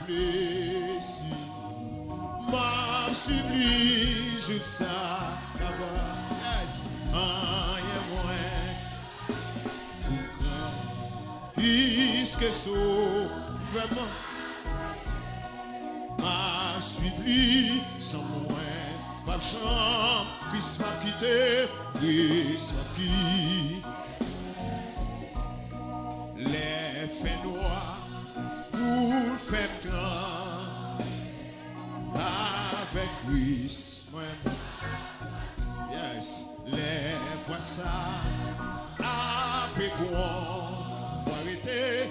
réfléchi, m'a suivi jusqu'à là-bas. Yes, rien moins. Puisque so vraiment m'a suivi sans moi, pas de chambre, puisse pas quitter, puisse pas quitter. Les faits noirs pour faire temps avec Christ, yes, les voix ça avec moi, arrêter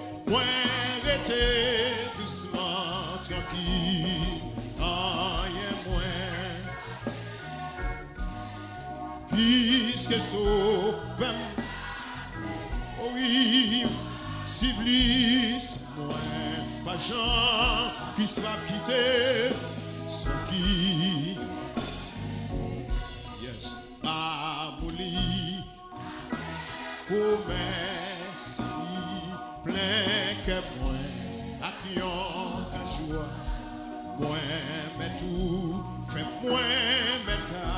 doucement, tranquille, rien moins, puisque sauvem, oh oui, civilis, moi, pas gens qui savent quitter, sans qui, yes, amoli, promesse, plein que moi, à qui on a joie, moi, mais tout, fait moi, mais là,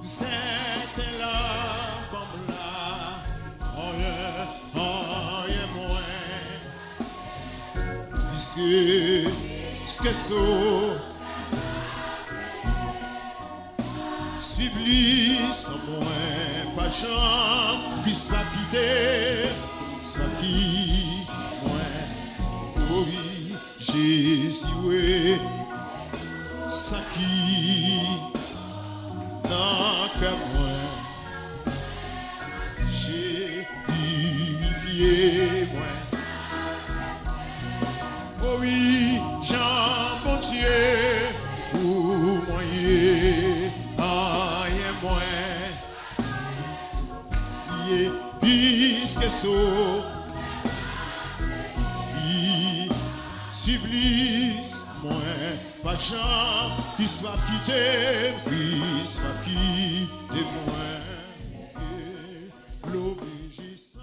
c'était là, bon là, oh yeah, moi, puisque ça, suivez sans moi, pas de gens qui sera quitté, sans qui, moi, oui, Jésus, oui, sans qui, non, que moi, j'ai purifié, moi. Oh oui, Jean, bon Dieu, pour moi, rien moins, puisque so, suivlis, moi, pas de gens qui soit quitté, qui soit quitté, moi, l'obéissant.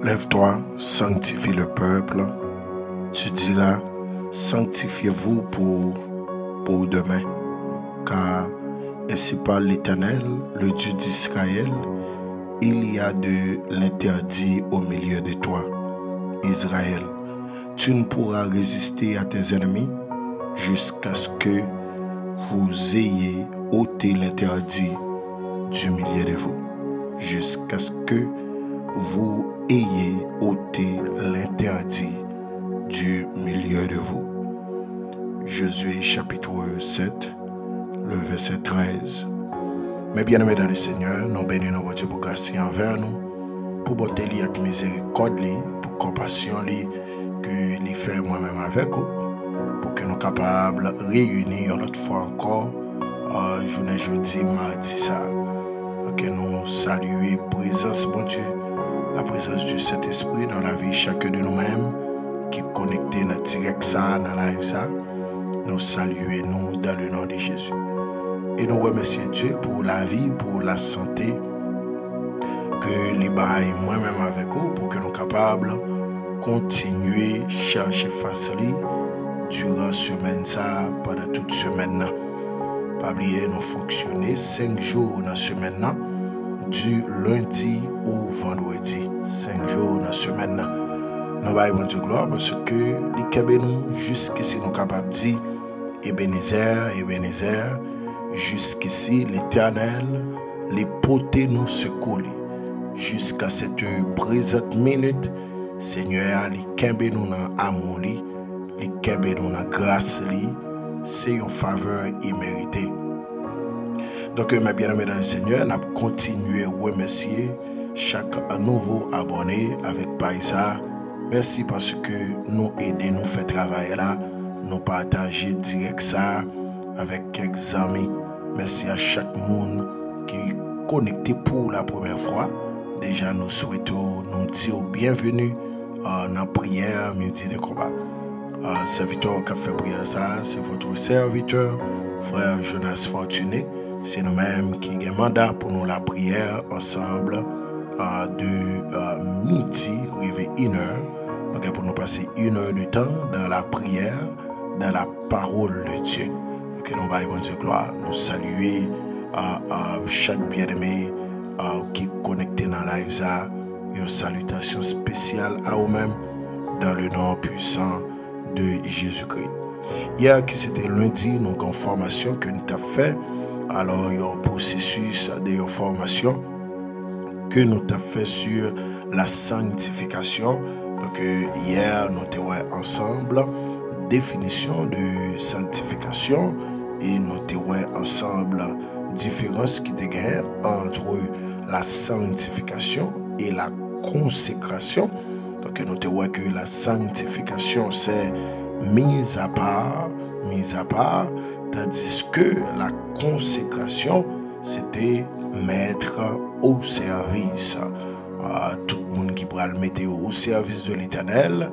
Lève-toi, sanctifie le peuple. Tu diras, sanctifiez-vous pour demain. Car ainsi parle l'Éternel, le Dieu d'Israël, il y a de l'interdit au milieu de toi, Israël. Tu ne pourras résister à tes ennemis jusqu'à ce que vous ayez ôté l'interdit du milieu de vous. Jusqu'à ce que vous ayez ôté l'interdit du milieu de vous. Josué chapitre 7, le verset 13. Mais bien aimés dans le Seigneur, nous bénissons notre Dieu pour grâce envers nous, pour bonté et miséricorde, pour compassion que nous fait moi-même avec vous, pour que nous soyons capables de réunir l'autre fois encore, journée jeudi, mardi, ça. Que nous saluons la présence, mon Dieu, la présence du Saint-Esprit dans la vie chacun de nous-mêmes qui est connecté dans le direct ça, dans la live ça. Nous saluons nous dans le nom de Jésus. Et nous remercions Dieu pour la vie, pour la santé que les bails moi-même avec vous pour que nous soyons capables de continuer à chercher face durant la semaine ça, pendant toute semaine. Pas oublier nous fonctionner 5 jours dans la semaine, du lundi au vendredi. 5 jours dans la semaine. Nous allons bon Dieu gloire parce que les cabinets jusqu'ici nous capables de dire Ebenezer, jusqu'ici l'Éternel, les potés nous secourent. Jusqu'à cette présente minute, Seigneur, les cabinets nous dans amour, les cabinets nous dans grâce, c'est une faveur imméritée. Donc, mes bien-aimés dans le Seigneur, nous continuons à remercier chaque nouveau abonné avec Paisa. Merci parce que nous aidez, nous fait travailler là, nous partager direct ça avec quelques amis. Merci à chaque monde qui est connecté pour la première fois. Déjà, nous souhaitons nous dire bienvenue dans la prière midi de combat. Serviteur qui a fait prière ça, c'est votre serviteur, frère Jonas Fortuné. C'est nous-mêmes qui avons mandat pour nous la prière ensemble de midi, arrivé 1 heure. Donc, pour nous passer 1 heure de temps dans la prière, dans la parole de Dieu. Donc, nous allons bon Dieu gloire. Nous saluer chaque bien-aimé qui est connecté dans la live. Une salutation spéciale à vous-même dans le nom puissant de Jésus-Christ. Hier, qui c'était lundi, nous avons une formation que nous avons fait. Alors, il y a un processus de formation que nous avons fait sur la sanctification. Donc, hier, nous avons ensemble définition de sanctification et nous avons ensemble différence qui est entre la sanctification et la consécration. Donc, nous avons que la sanctification, c'est mise à part, tandis que la consécration, c'était mettre au service. Tout le monde qui pourra le mettre au service de l'Éternel,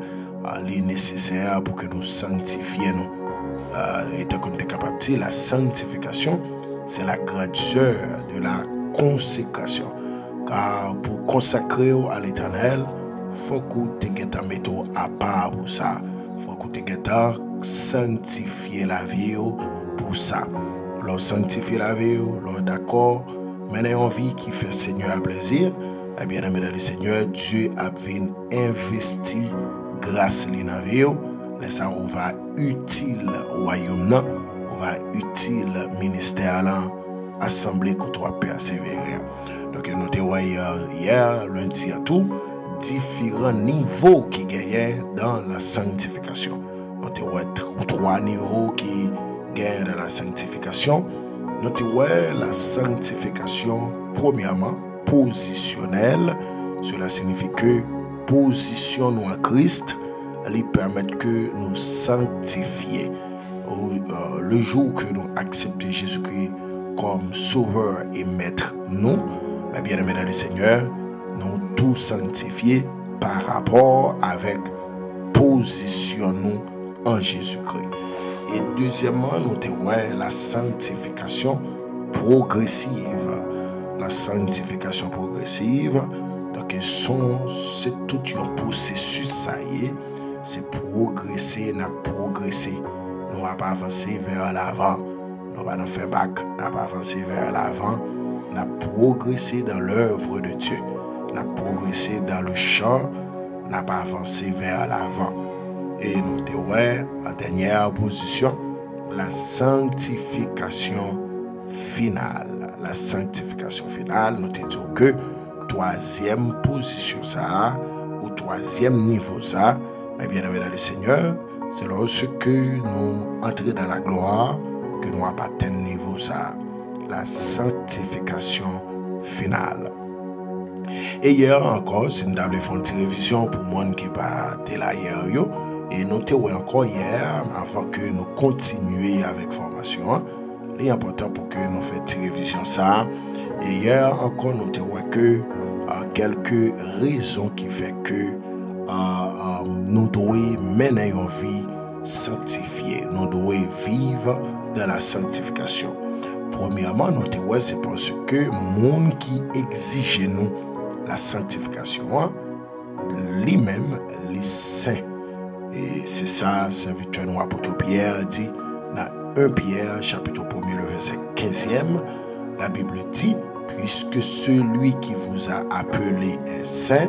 il est nécessaire pour que nous sanctifions. Et tant qu'on est capable de dire, la sanctification, c'est la grande sœur de la consécration. Car pour consacrer à l'Éternel, il faut que tu te mettes à part pour ça. Il faut que tu te sanctifier la vie pour ça. Alors, sanctifier la vie, alors d'accord, mener une vie qui fait Seigneur plaisir. Eh bien, aimé dans le Seigneur, Dieu a investi grâce à la vie. Ça va utile au royaume, on va utile ministère, assemblée que tu vas persévérer. Donc, nous avons hier, lundi à tout, différents niveaux qui gagnent dans la sanctification. Nous avons 3 niveaux qui gagnent dans la sanctification. Nous avons la sanctification, premièrement, positionnelle. Cela signifie que position nous en Christ, lui permet que nous sanctifier. Le jour que nous acceptons Jésus-Christ comme sauveur et maître, nous, bien aimés dans le Seigneur, nous tous sanctifiés par rapport avec position nous en Jésus-Christ. Et deuxièmement, nous avons la sanctification progressive. La sanctification progressive, donc c'est tout un processus, ça y est, c'est progresser, nous n'avons pas avancé vers l'avant, nous n'avons pas fait bac, nous n'avons pas avancé vers l'avant, nous avons progressé dans l'œuvre de Dieu, nous avons progressé dans le champ, nous n'avons pas avancé vers l'avant. Et nous avons en dernière position, la sanctification finale. La sanctification finale, nous te disons que troisième position ça, ou troisième niveau ça, mais bien aimé dans le Seigneur, c'est lorsque nous entrons dans la gloire que nous avons atteint le niveau ça, la sanctification finale. Et hier encore, c'est une table de révision pour moi qui va être là hier. Et nous avons encore hier, avant que nous continuions avec la formation. Il est important pour que nous fassions révision ça. Et hier encore, nous avons que quelques raisons qui font que nous devons mener une vie sanctifiée. Nous devons vivre dans la sanctification. Premièrement, nous avons c'est parce que le monde qui exige nous la sanctification, lui-même, les saints. Et c'est ça, serviteur nous apôtre Pierre dit dans 1 Pierre, chapitre 1er, le verset 15e, la Bible dit, puisque celui qui vous a appelé est saint,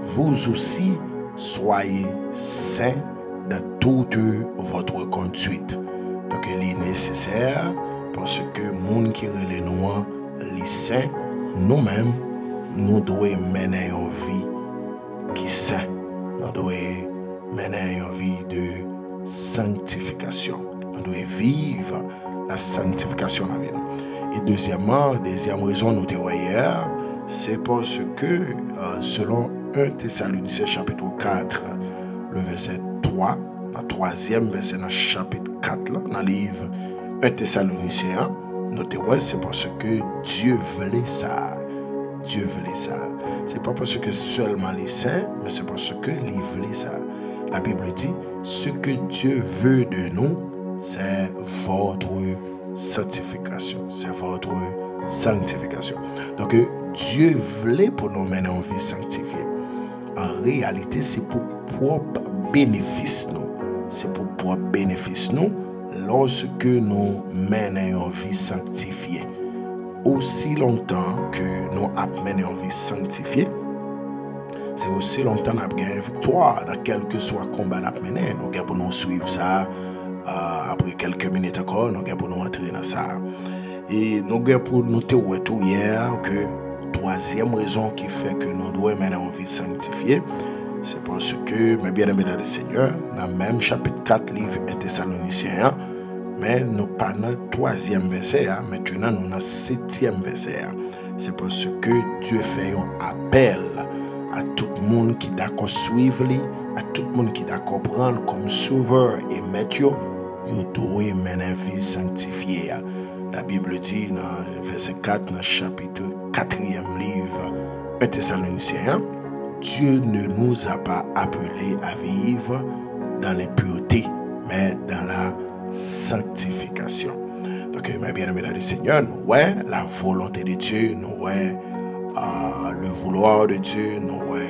vous aussi soyez saints dans toute votre conduite. Donc il est nécessaire parce que le monde qui est nous, les saints, nous-mêmes, nous devons mener une vie qui est sainte. Nous devons mener une vie de sanctification. Nous devons vivre la sanctification dans la vie. Et deuxième raison, nous devons hier, c'est parce que, selon 1 Thessaloniciens chapitre 4, le verset 3, le troisième verset dans le chapitre 4, là, dans le livre 1 Thessaloniciens, notez, ouais, c'est parce que Dieu voulait ça. Dieu voulait ça. C'est pas parce que seulement les saints, mais c'est parce que il voulait ça. La Bible dit, ce que Dieu veut de nous, c'est votre sanctification. C'est votre sanctification. Donc, Dieu voulait pour nous mener en vie sanctifiée. En réalité, c'est pour propre bénéfice nous. C'est pour propre bénéfice nous lorsque nous menons en vie sanctifiée. Aussi longtemps que nous menons en vie sanctifiée, c'est aussi longtemps que nous avons une victoire dans quel que soit le combat que nous menons. Nous avons nous suivre ça. Après quelques minutes encore, nous avons nous entrer dans ça. Et nous avons pour nous tout hier que troisième raison qui fait que nous devons mener en vie sanctifiée, c'est parce que, mes bien-aimés dans le Seigneur, dans le même chapitre 4, livre 1 Thessaloniciens, mais nous pas dans le troisième verset, maintenant nous dans le septième verset. C'est parce que Dieu fait un appel à tout le monde qui est d'accord suivre lui, à tout le monde qui est d'accord prendre comme sauveur et maître, il doit mener une vie sanctifiée. La Bible dit dans verset 4, dans le chapitre 4e livre 1 Thessaloniciens, Dieu ne nous a pas appelés à vivre dans l'impureté, mais dans la sanctification. Donc, mes bien-aimés dans le Seigneur, nous voyons la volonté de Dieu, nous voyons le vouloir de Dieu, nous voyons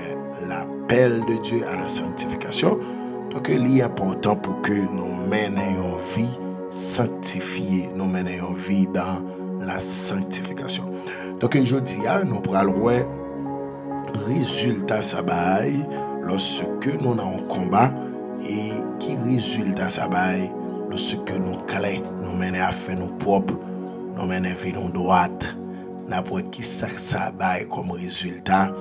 l'appel de Dieu à la sanctification. Donc, il est important pour que nous menions une vie sanctifiée, nous menions une vie dans la sanctification. Donc, aujourd'hui, nous prenons le résultat sabaï lorsque nous avons un combat et qui résultat sabaï lorsque nous clés, nous menons à faire nos propres, nous menons à vie nous droite, n'importe qui ça sabaï comme résultat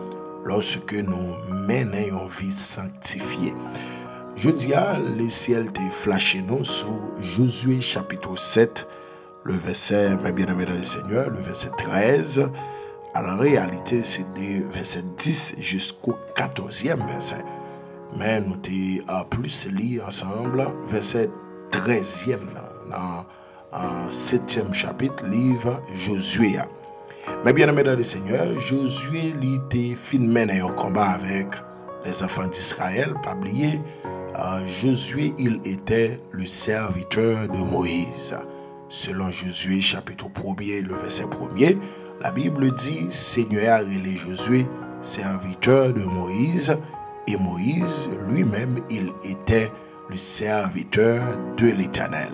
lorsque nous menons une vie sanctifiée. Je dis le ciel te flashé nous sur Josué chapitre 7, le verset, mes bien-aimés dans le Seigneur, le verset 13. En réalité, c'est des versets 10 jusqu'au 14e verset. Mais nous avons plus lu ensemble, verset 13e dans le 7e chapitre, livre Josué. Mais bien aimé dans le Seigneur, Josué était filmé dans un combat avec les enfants d'Israël. Pas oublier, Josué, il était le serviteur de Moïse. Selon Josué, chapitre 1er, le verset 1er, la Bible dit, Seigneur a relé Josué, serviteur de Moïse, et Moïse lui-même, il était le serviteur de l'Éternel.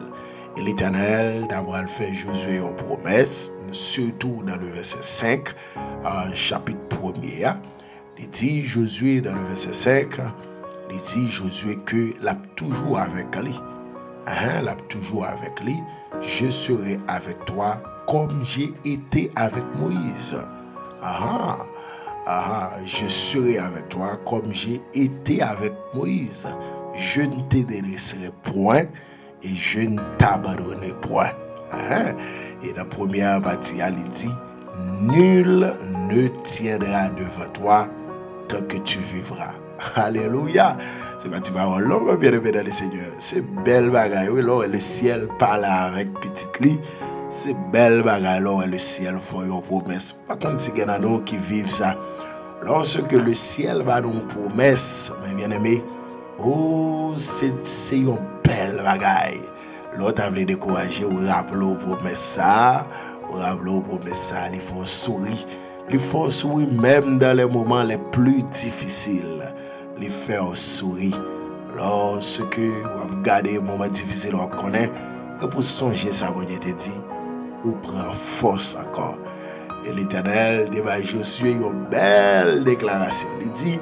Et l'Éternel d'avoir fait Josué une promesse, surtout dans le verset 5, chapitre 1er. Il dit Josué dans le verset 5, il dit Josué que l'a toujours avec lui. L'a toujours avec lui. Je serai avec toi comme j'ai été avec Moïse. Je serai avec toi comme j'ai été avec Moïse. Je ne te délaisserai point et je ne t'abandonnerai point. Et dans la première partie, il dit, nul ne tiendra devant toi tant que tu vivras. Alléluia. C'est pas parole là, bien aimé dans le Seigneur. C'est belle bagaille. Oui, là, le ciel parle avec petite lit. C'est belle bagaille là, le ciel fait une promesse. Par contre, si il y en a nous qui vivent ça, lorsque le ciel va nous promesse, mes bien-aimés, oh, c'est une belle bagaille. L'autre a voulu décourager, ou rappeler aux promesses ça, il faut sourire. Il faut sourire même dans les moments les plus difficiles. Les faire sourire. Lorsque vous regardez les moments difficiles, vous connaissez, et pour songer ça, bon Dieu te dit, ou prend force encore. Et l'Éternel devant Josué une belle déclaration. Il dit,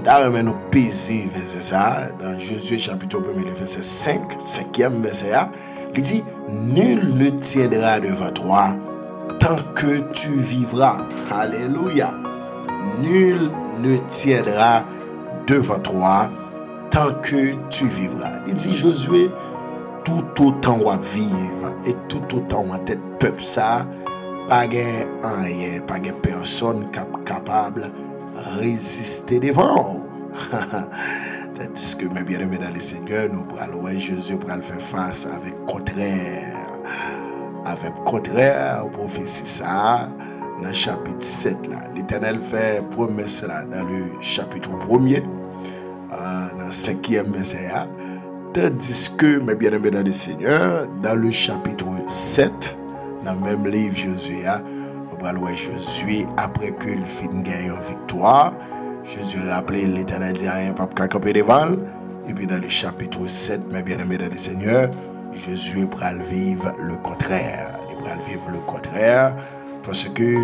d'ailleurs, nous peser verset ça, dans Josué chapitre 1, verset 5, 5e verset, il dit, nul ne tiendra devant toi tant que tu vivras. Alléluia. Nul ne tiendra devant toi tant que tu vivras. Il dit Josué, tout autant on va vivre et tout autant on tête peuple ça, pas de rien, pas de personne capable de résister devant. Tandis que mes bien-aimés dans le Seigneur, nous pourrons Jésus pour le faire face avec contraire. Avec contraire, prophétie ça, dans le chapitre 7 là. L'Éternel fait promesse là dans le chapitre 1er, dans le 5e verset. Tandis que mes bien-aimés dans le Seigneur, dans le chapitre 7, dans le même livre Josué, nous pourrons Josué après qu'il finit gagner une victoire. Jésus a rappelé l'Éternel dit rien, pas camper devant. Et puis dans le chapitre 7, mes bien-aimés dans le Seigneur, Jésus va vivre le contraire. Il va vivre le contraire parce que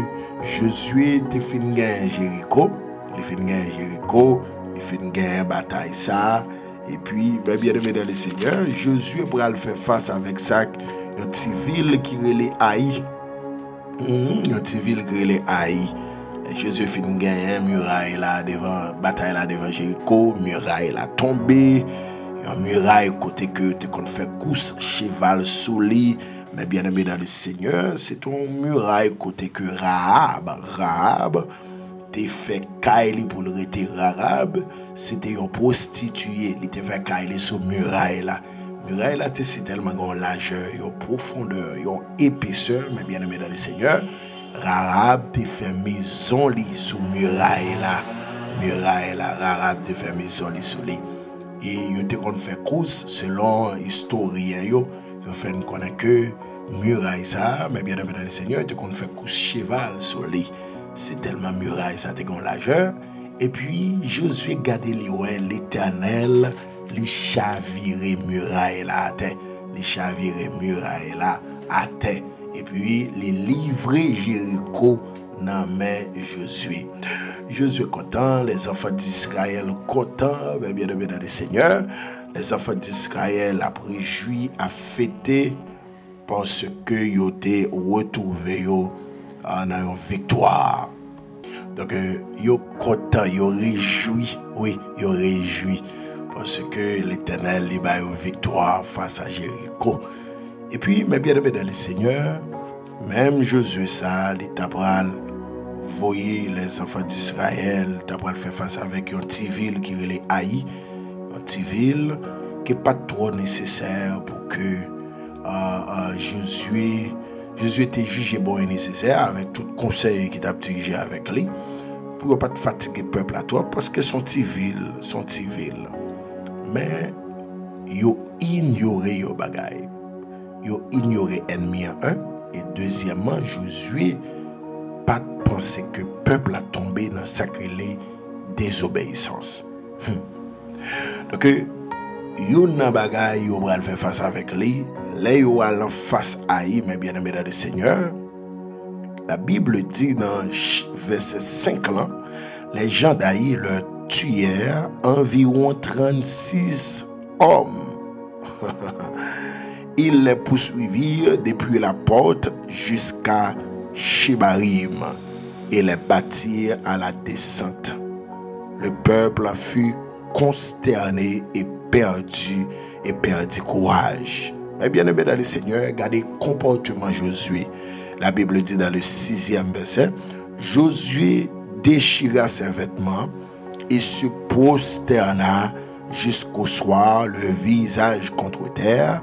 Jésus a fini gagner Jéricho. Il finit gagner Jéricho, il finit gagner bataille ça. Et puis, mes bien-aimés dans le Seigneur, Jésus va faire face avec ça. Une petite ville qui est Haï. Une petite ville qui est Haï. Jésus finit gagner muraille là devant bataille là devant Jéricho, muraille là tombé, une muraille côté que tu qu'on fait course cheval sous lit, mais bien aimé dans le Seigneur, c'est ton muraille côté que Rahab t'es fait cailler pour le rester Rahab, c'était une prostituée, il t'est fait cailler sur muraille là. Muraille là c'est tellement grand largeur, une profondeur, une épaisseur, mais bien aimé dans le Seigneur. Rahab te fait maison li sous muraille là. Rahab te fait maison li sous li. Et yo te kon fait course selon historien yo fait connaître que muraille ça, mais bien aimé dans le Seigneur, te kon fait course cheval sur li. C'est tellement muraille ça te gon largeur. Et puis Josué gade li ouais l'Éternel li chavirer muraille là à terre. Li chavirer muraille là à terre. Et puis, les livrer Jéricho dans main Josué. Josué content, les enfants d'Israël contents, bien aimés dans le Seigneur. Les enfants d'Israël a réjoui, a fêté parce que ils ont été retrouvés dans une victoire. Donc, ils sont contents, ils ont réjoui, oui, ils ont réjoui parce que l'Éternel a eu une victoire face à Jéricho. Et puis, mes bien-aimés dans le Seigneur, même Josué ça, l'Étabral, voyez les enfants d'Israël, l'Étabral fait face avec une petite ville qui est Haï, une petite ville qui n'est pas trop nécessaire pour que Josué était jugé bon et nécessaire avec tout conseil qui t'a dirigé avec lui, pour ne pas fatiguer le peuple à toi, parce que son petite ville. Mais, ils ignoré yo bagaille. Yo ignoré ennemi en un et deuxièmement Josué pas penser que peuple a tombé dans sacrilé désobéissance. Donc yo nan bagaille yo bral faire face avec lui, là yo allant face à lui, mais bien aimé dans le Seigneur. La Bible dit dans verset 5 là, les gens d'Haï leur tuèrent environ 36 hommes. Ils les poursuivirent depuis la porte jusqu'à Shebarim et les battirent à la descente. Le peuple fut consterné et perdit courage. Mais bien aimé dans le Seigneur, regardez le comportement de Josué. La Bible dit dans le 6e verset, Josué déchira ses vêtements et se prosterna jusqu'au soir, le visage contre terre,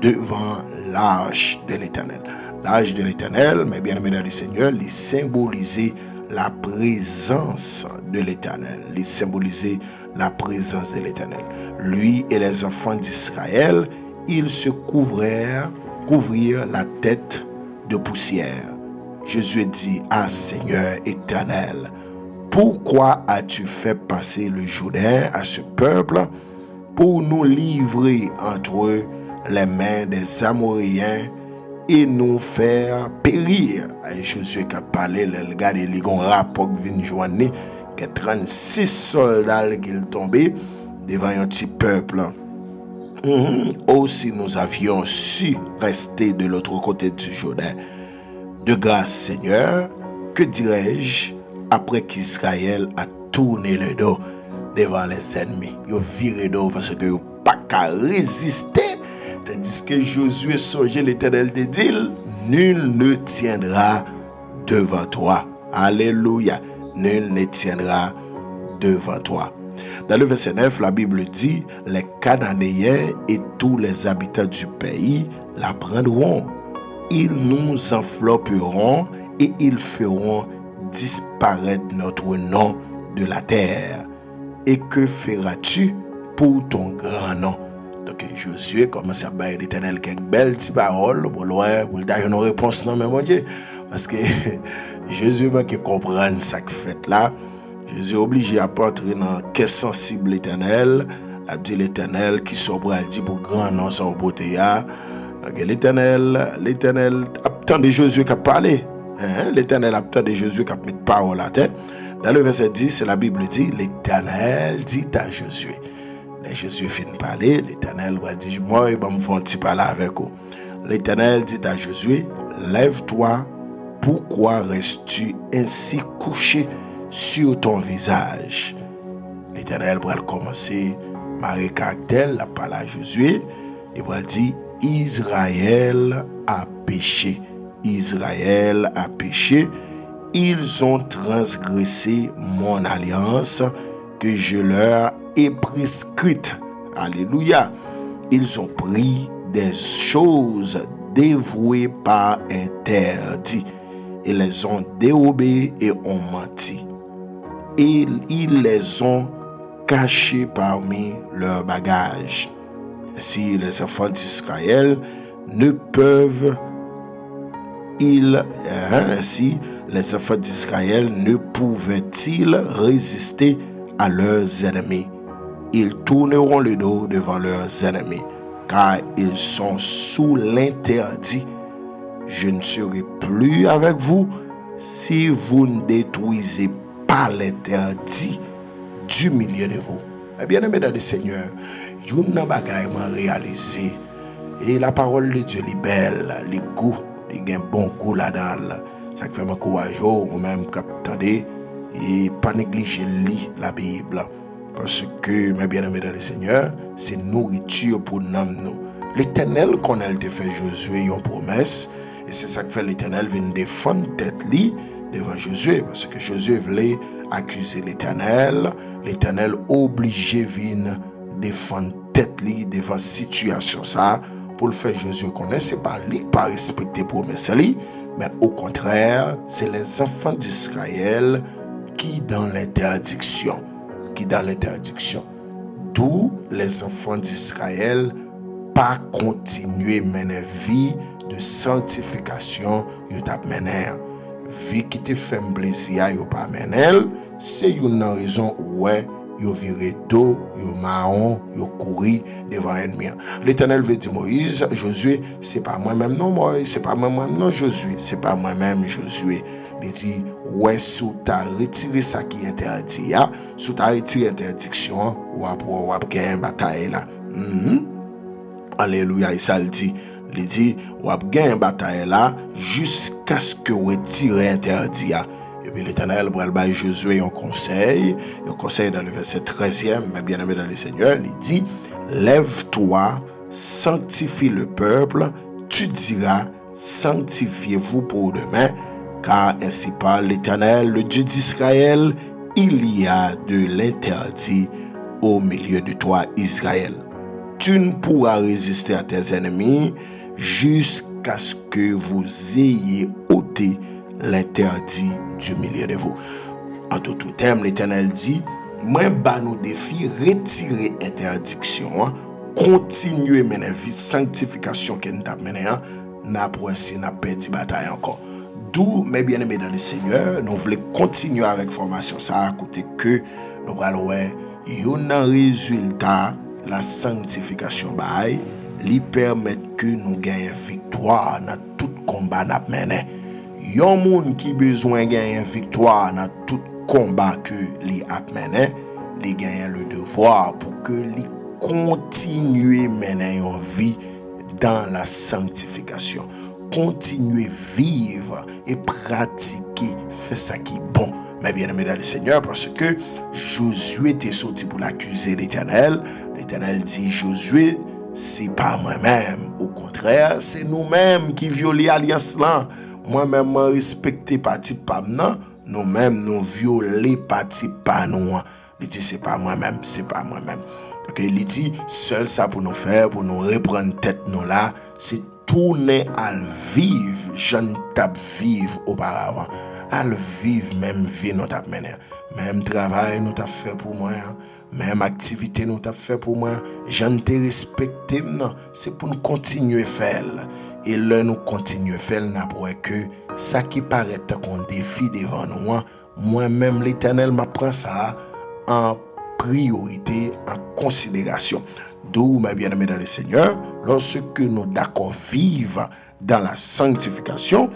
devant l'arche de l'Éternel. L'arche de l'Éternel, mais bien aimé dans le Seigneur, il symbolisait la présence de l'Éternel. Il symbolisait la présence de l'Éternel. Lui et les enfants d'Israël, ils se couvrirent la tête de poussière. Jésus dit, ah Seigneur éternel, pourquoi as-tu fait passer le Jourdain à ce peuple pour nous livrer entre les mains des Amoréens et nous faire périr? Et Jésus qui a parlé, le gars de l'Igon rapport qui vient joindre, que 36 soldats qui sont tombés devant un petit peuple. Aussi nous avions su rester de l'autre côté du Jourdain. De grâce Seigneur, que dirais-je après qu'Israël a tourné le dos devant les ennemis? Ils ont viré dos parce qu'ils n'ont pas qu'à résister. Tandis que Josué songeait l'Éternel de dit, nul ne tiendra devant toi. Alléluia. Nul ne tiendra devant toi. Dans le verset 9, la Bible dit, les Cananéens et tous les habitants du pays la prendront. Ils nous envelopperont et ils feront disparaître notre nom de la terre. Et que feras-tu pour ton grand nom? Donc Josué commence à bailler l'Éternel quelques belles petites paroles pour lui donner une réponse, non mais mon Dieu, parce que Jésus qui comprend ça que fait là, Jésus est obligé à entrer dans qu'est sensible l'Éternel, a dit l'Éternel qui sobre dit pour grand nom sans beauté. Donc l'Éternel attend de Jésus qui a parlé, l'Éternel attend de Jésus qui a mis parole à terre. Dans le verset 10, la Bible dit, l'Éternel dit à Josué. Et Jésus finit de parler, l'Éternel va dire, moi, il va me faire un petit parler avec vous. L'Éternel dit à Josué, lève-toi, pourquoi restes-tu ainsi couché sur ton visage? L'Éternel va commencer, Marie caractère, la parole à Josué, il va dire, Israël a péché. Israël a péché. Ils ont transgressé mon alliance que je leur ai prescrite. Alléluia. Ils ont pris des choses dévouées par interdit. Ils les ont dérobées et ont menti. Et ils les ont cachées parmi leurs bagages. Si les enfants d'Israël ne peuvent, ainsi les enfants d'Israël ne pouvaient-ils résister à leurs ennemis. Ils tourneront le dos devant leurs ennemis, car ils sont sous l'interdit. Je ne serai plus avec vous si vous ne détruisez pas l'interdit du milieu de vous. Bien-aimés dans le Seigneur, une bagaille m'a réalisé. Et la parole de Dieu est belle, les goûts, il y a un bon goût là-dedans. Ça fait mon courage, ou même attendez, et pas négliger la Bible. Parce que, mes bien-aimés dans le Seigneur, c'est nourriture pour nous. L'Éternel, qu'on a fait Josué, une promesse, et c'est ça que fait l'Éternel vient défendre tête li devant Josué, parce que Josué voulait accuser l'Éternel. L'Éternel obligé vient défendre tête li devant situation ça pour le faire Josué connaît. C'est pas lui pas respecter promesse li, mais au contraire, c'est les enfants d'Israël qui dans l'interdiction. D'où les enfants d'Israël pas continuer mener vie de sanctification yo t'a mener. Vie qui te fait plaisir yo pas mener, c'est une raison ouais yo viré dos, yo marron, yo courir devant ennemi. L'Éternel veut dire Moïse, Josué, c'est pas moi-même non Moïse, c'est pas moi-même non Josué, c'est pas moi-même Josué. Il dit ouais sous ta retiré ça qui est interdit, sous ta retiré interdiction, ou gagner bataille là. Alléluia, ça le dit. Il dit ou gagner bataille là jusqu'à ce que retire interdit. Et puis l'Éternel va le Josué un conseil dans le verset 13e, mais bien aimé dans le Seigneur, il dit, lève-toi, sanctifie le peuple, tu diras, sanctifiez-vous pour demain, car ainsi parle l'Éternel, le Dieu d'Israël, il y a de l'interdit au milieu de toi, Israël. Tu ne pourras résister à tes ennemis jusqu'à ce que vous ayez ôté l'interdit du milieu de vous. En tout terme, l'Éternel dit, moi, nous défi, retirer interdiction, continuer mener vie sanctification que nous avons mené, n'a pas perdu bataille encore. D'où, mes bien-aimés dans le Seigneur, nous voulons continuer avec formation ça, à côté que nous allons un résultat, la sanctification bail, lui permet que nous gagnions victoire dans tout combat nous mené. Yon moun qui besoin gagner victoire dans tout combat que li a mené, li gagne le devoir pour que li continue mener une vie dans la sanctification, continuer vivre et pratiquer, faire ça qui est bon. Mais bien aimé dans le Seigneur, parce que Josué était sorti pour l'accuser l'Éternel. L'Éternel dit, Josué, c'est pas moi-même. Au contraire, c'est nous-mêmes qui violons l'alliance là. Moi-même, je respecte parti pas non. Nous-mêmes, nous violons parti pas nous. Il dit, c'est pas moi-même, c'est pas moi-même. Donc, il dit, seul ça pour nous faire, pour nous reprendre tête nous là, c'est tourner à vivre, je ne tape vivre auparavant. À vivre même vie nous tape mener. Même travail nous tape fait pour moi. Même activité nous tape fait pour moi. Je ne te respecte, non. C'est pour nous continuer à faire. Et là, nous continuons à faire, n'après que ça qui paraît qu'on défie devant nous. Moi-même, l'Éternel m'apprend ça en priorité, en considération. D'où, mes bien-aimés dans le Seigneur, lorsque nous d'accord vivre dans la sanctification,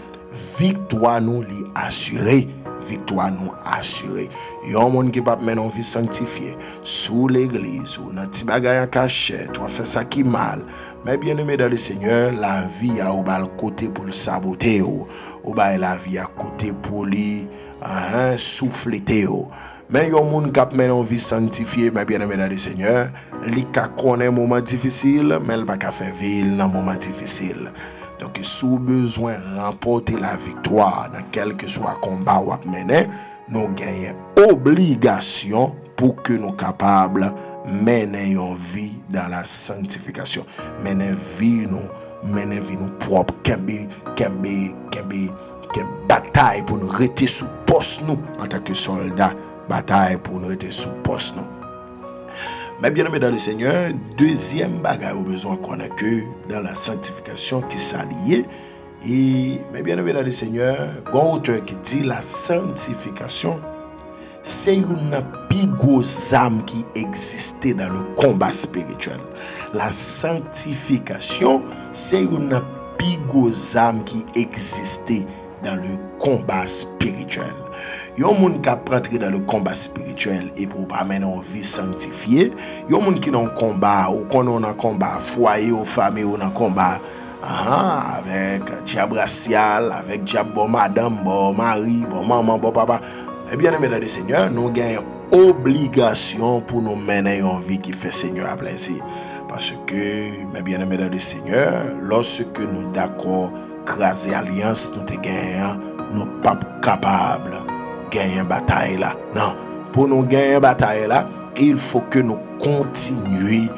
victoire nous l'est assurée. Victoire nous assurée. Il y a un monde qui va mener une vie sanctifiée sous l'église ou dans petit bagage en cachette, ou fait ça qui mal. Mais bien aimé dans le Seigneur, la vie a au bas le côté pour le saboter, au bas la vie à côté pour lui souffler. Mais il y a un monde qui mène une vie sanctifiée, mais bien aimé dans le Seigneur, il connaît un moment difficile, mais il va pas faire ville dans un moment difficile. Donc, si vous avez besoin de remporter la victoire dans quel que soit le combat ou mener, nous gagnons obligation pour que nous soyons capables de mener une vie dans la sanctification. Mener vie nous propre, qu'une bataille pour nous rester sous poste nous en tant que soldats, bataille pour nous rester sous poste nous. Mais bien aimé dans le Seigneur, deuxième bagage au besoin qu'on a que dans la sanctification qui s'allie. Et mais bien aimé dans le Seigneur, un auteur qui dit la sanctification, c'est une plus grosse âme qui existait dans le combat spirituel. La sanctification, c'est une plus grosse âme qui existait dans le combat spirituel. Il y a des gens qui rentrent dans le combat spirituel et pour pas mener une vie sanctifiée. Il y a des gens qui sont dans le combat, ou qu'on est dans le combat, foyer ou famille ou dans le combat. Avec diable racial, avec diable bon madame, bon mari, bon maman, bon papa. Eh bien, aimé dans le Seigneur, nous avons obligation pour nous mener une vie qui fait Seigneur à plaisir. Parce que, mes bien-aimés dans le Seigneur, lorsque nous d'accord craser alliance, nous ne sommes pas capables gagner une bataille là. Non, pour nous gagner une bataille là, il faut que nous continuions,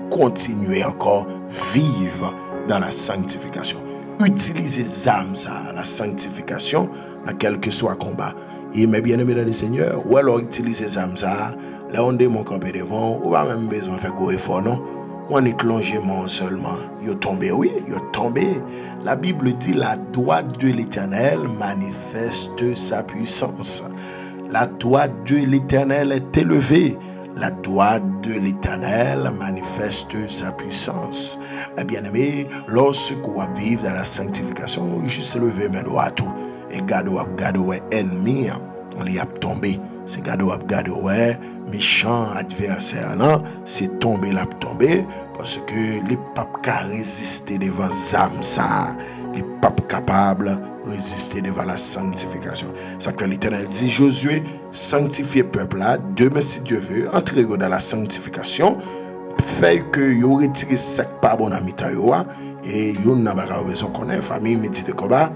continuer encore vivre dans la sanctification. Utilisez âmes ça, la sanctification, dans quel que soit combat. Et mes bien-aimés dans le Seigneur, ou alors utilisez âmes ça, là on démontre campé devant, ou pas même besoin de faire gros effort, non? On est plongement seulement. Yo tombé, oui, yo tombé. La Bible dit la droite de l'Éternel manifeste sa puissance. La droite de l'Éternel est élevée. La droite de l'Éternel manifeste sa puissance. Mais bien aimé, lorsque vous vivez dans la sanctification, juste lever mes doigts tout. Et gado ennemi, il a tombé. C'est gado méchant adversaire là, c'est tombé là tombé parce que les papes qui résister devant âme ça, les papes capables résister devant la sanctification. Ça que l'Éternel dit Josué, sanctifiez peuple là, demain si Dieu veut, entrez dans la sanctification, fait que yo retire sac pas bon ami ta yo et yo n'a pas besoin connaître famille métier de combat,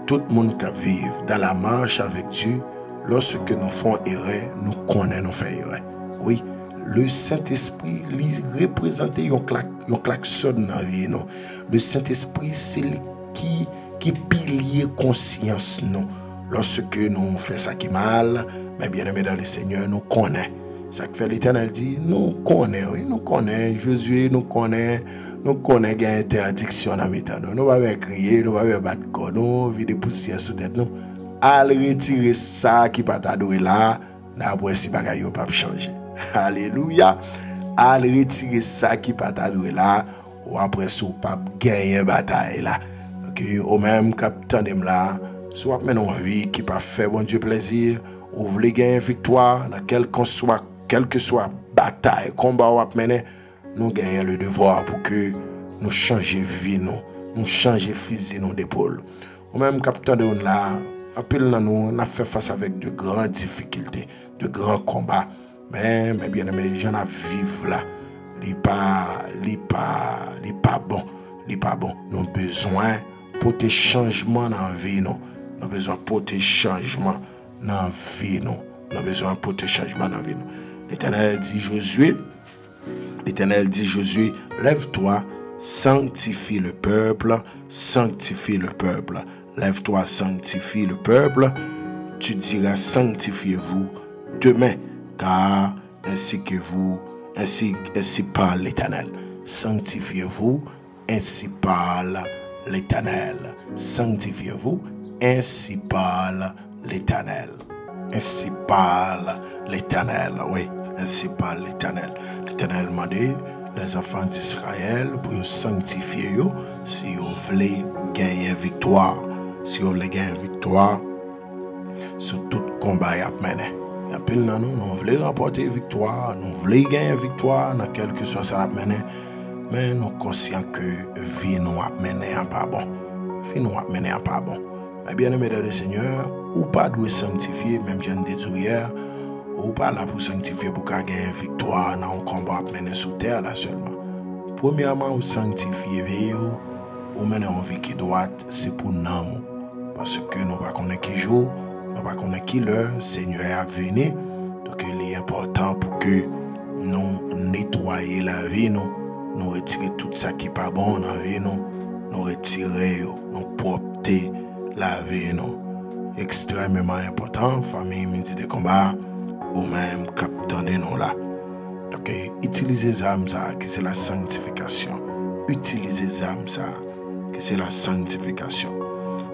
tout le monde qui vit dans la marche avec Dieu. Lorsque nous faisons erreur, nous connaissons nos faits erreur. Oui, le Saint-Esprit représente un klaxon dans la vie. Le Saint-Esprit, c'est qui pilier conscience. Lorsque nous faisons ça qui est mal, mais bien aimé dans le Seigneur, nous connaissons. Ça que fait l'Éternel dit, nous connaissons, oui, nous connaissons. Jésus, nous connaissons qu'il y a interdiction dans le temps. Nous ne pouvons pas crier, nous ne pouvons pas battre corps, nous vider poussière sous tête. À retirer ça qui pas t'adorer là, d'après si bagaille pas changer. Alléluia. À retirer ça qui pas t'adorer là, ou après sou pas gagner bataille là. OK, au même capitaine là, soit maintenant vie qui pas fait bon Dieu plaisir, ou voulez gagner victoire dans quel que soit bataille, combat ou mener, nous gagnons le devoir pour que nous changer vie nous changer physique nous d'épaule. Au même capitaine là, appel nous a fait face avec de grandes difficultés, de grands combats. Mais bien aimé, j'en ai vivre là. Il pas bon. Il pas bon. Nous avons besoin pour tes changements dans la vie. Nous avons besoin pour tes changements dans la vie. Nous avons besoin pour tes changements dans la vie. L'Éternel dit Josué, lève-toi, sanctifie le peuple, sanctifie le peuple. Lève-toi, sanctifie le peuple. Tu diras, sanctifiez-vous demain, car ainsi parle l'Éternel. Sanctifiez-vous, ainsi parle l'Éternel. Sanctifiez-vous, ainsi parle l'Éternel. Ainsi parle l'Éternel. Oui, ainsi parle l'Éternel. L'Éternel m'a dit, les enfants d'Israël, pour sanctifier, si vous voulez gagner victoire. Si vous voulez gagner victoire, sur tout combat à mener. Et puis nous voulons remporter victoire, nous voulons gagner victoire dans quel que soit ça à mener. Mais nous sommes conscients que vie nous a mené en pas bon. Vie nous a mené en pas bon. Mais bien aimé dans le Seigneur, ou pas doit sanctifier, même je ne dis hier, ou pas là pour sanctifier pour gagner victoire dans un combat à mener sous terre là seulement. Premièrement, ou sanctifier vie, ou mener en vie qui droite, c'est pour nous. Parce que nous ne connaissons pas qui jour, nous ne connaissons pas qui l'heure, Seigneur est venu. Donc il est important pour que nous nettoyions la vie, nous retirer tout ça qui n'est pas bon dans la vie, nous retirer, nous propter la vie. Extrêmement important, famille, midi de combat, ou même capitaine de nous là. Donc utilisez les âmes, qui c'est la sanctification. Utilisez les âmes, qui c'est la sanctification.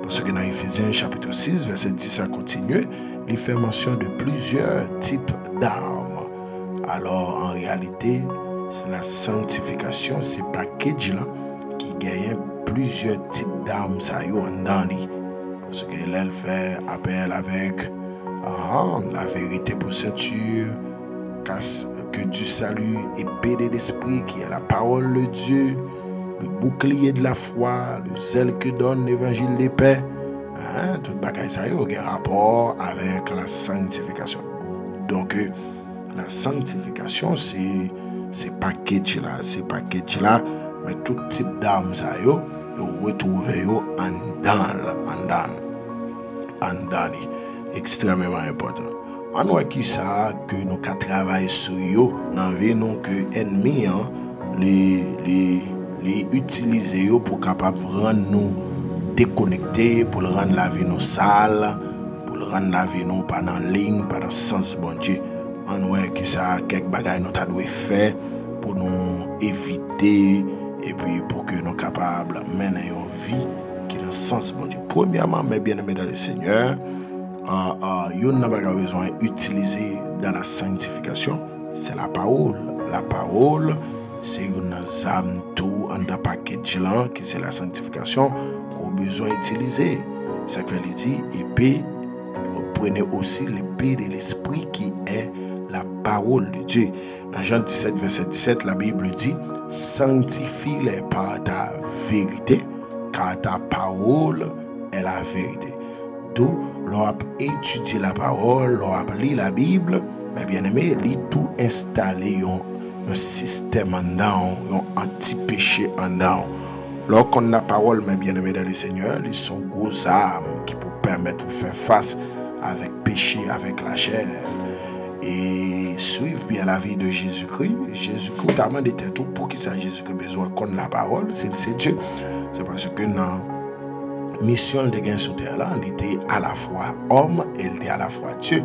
Parce que dans Ephésiens chapitre 6, verset 10, ça continue, il fait mention de plusieurs types d'armes. Alors, en réalité, c'est la sanctification, c'est package là qui gagne plusieurs types d'armes, ça y est, dans lui. Parce qu'elle fait appel avec la vérité pour ceinture, que du salut, épée de l'esprit, qui est la parole de Dieu, le bouclier de la foi, le zèle que donne l'évangile de paix. Tout bagaille ça a un rapport avec la sanctification. Donc, la sanctification, c'est package là, mais tout type d'armes ça a retrouvé en dans. Extrêmement important. On voit qui ça que nous travaillons sur eux dans la vie, nous que ennemis les utiliser pour capable rendre nous déconnectés, pour rendre la vie nous sale, pour rendre la vie nous pas dans ligne, pas dans sens bon Dieu. On voit qui ça quelques bagages nous t'a dû faire pour nous éviter et puis pour que nous capables mener une vie qui dans sens bon Dieu. Premièrement, mes bien-aimés dans le Seigneur, vous n'avez pas besoin d'utiliser dans la sanctification, c'est la parole. La parole, c'est une âme tout en un package là, qui c'est la sanctification qu'on a besoin d'utiliser. Ça veut dire, épée, prenez aussi l'épée de l'esprit qui est la parole de Dieu. Dans Jean 17, verset 17, la Bible dit, sanctifie-les par ta vérité, car ta parole est la vérité. D'où, l'on étudie la parole, l'on lit la Bible, mais bien aimé, lit tout installé un système en dedans, un anti-péché en dedans. Lorsqu'on a la parole, mes bien-aimés dans le Seigneur, ils sont grosses armes qui peuvent permettre de faire face avec péché, avec la chair. Et suivre bien la vie de Jésus-Christ. Jésus-Christ a demandé tout pour qui ça Jésus-Christ besoin qu'on la parole, c'est Dieu. C'est parce que dans mission de gain sur terre là, il était à la fois homme et il était à la fois Dieu.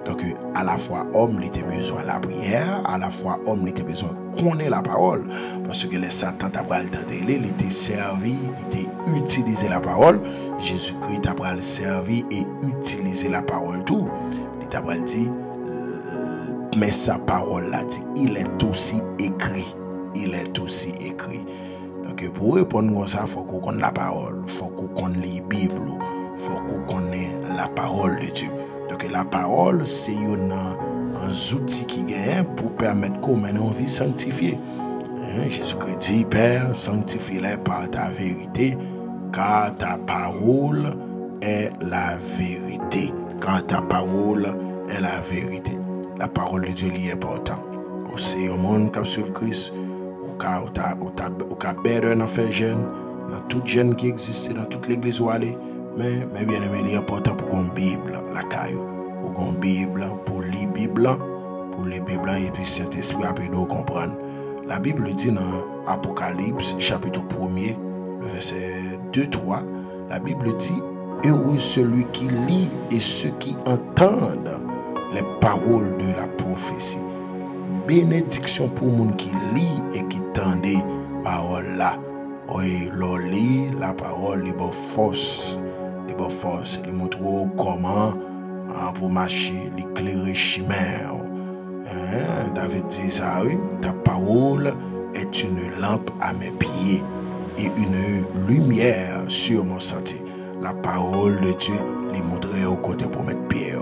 Donc à la fois homme, il était besoin de la prière, à la fois homme, il était besoin de connaître la parole. Parce que les Satan t'a pas le temps de il était servi, il était utilisé la parole. Jésus-Christ t'a pas le servi et utilisé la parole tout. Il t'a pas dit, mais sa parole là dit, il est aussi écrit. Il est aussi écrit. Donc pour répondre à ça, il faut qu'on connaisse la parole, il faut qu'on connaisse la Bible, il faut qu'on connaisse la parole de Dieu. Donc la parole, c'est un outil qui gagne pour permettre qu'on mène une vie sanctifiée. Jésus-Christ dit, Père, sanctifie-les par ta vérité, car ta parole est la vérité. Car ta parole est la vérité. la parole de Dieu est importante. C'est un monde qui suit Christ, ou qui a besoin d'en faire jeune, dans toute jeune qui existe, dans toute l'église où aller. Mais bien aimé, il est important pour qu'on Bible, la caillou, pour qu'on Bible, pour les Bible, et puis cet esprit a pu nous comprendre. La Bible dit dans Apocalypse, chapitre 1er, le verset 2-3, la Bible dit, heureux celui qui lit et ceux qui entendent les paroles de la prophétie. Bénédiction pour les gens qui lit et qui entendent les paroles là. Oui, l'on lit la parole, les bonnes forces, les montre comment pour marcher, l'éclairer chemin. David dit ça, oui, ta parole est une lampe à mes pieds et une lumière sur mon sentier. La parole de Dieu les montrer au côté pour mettre pied.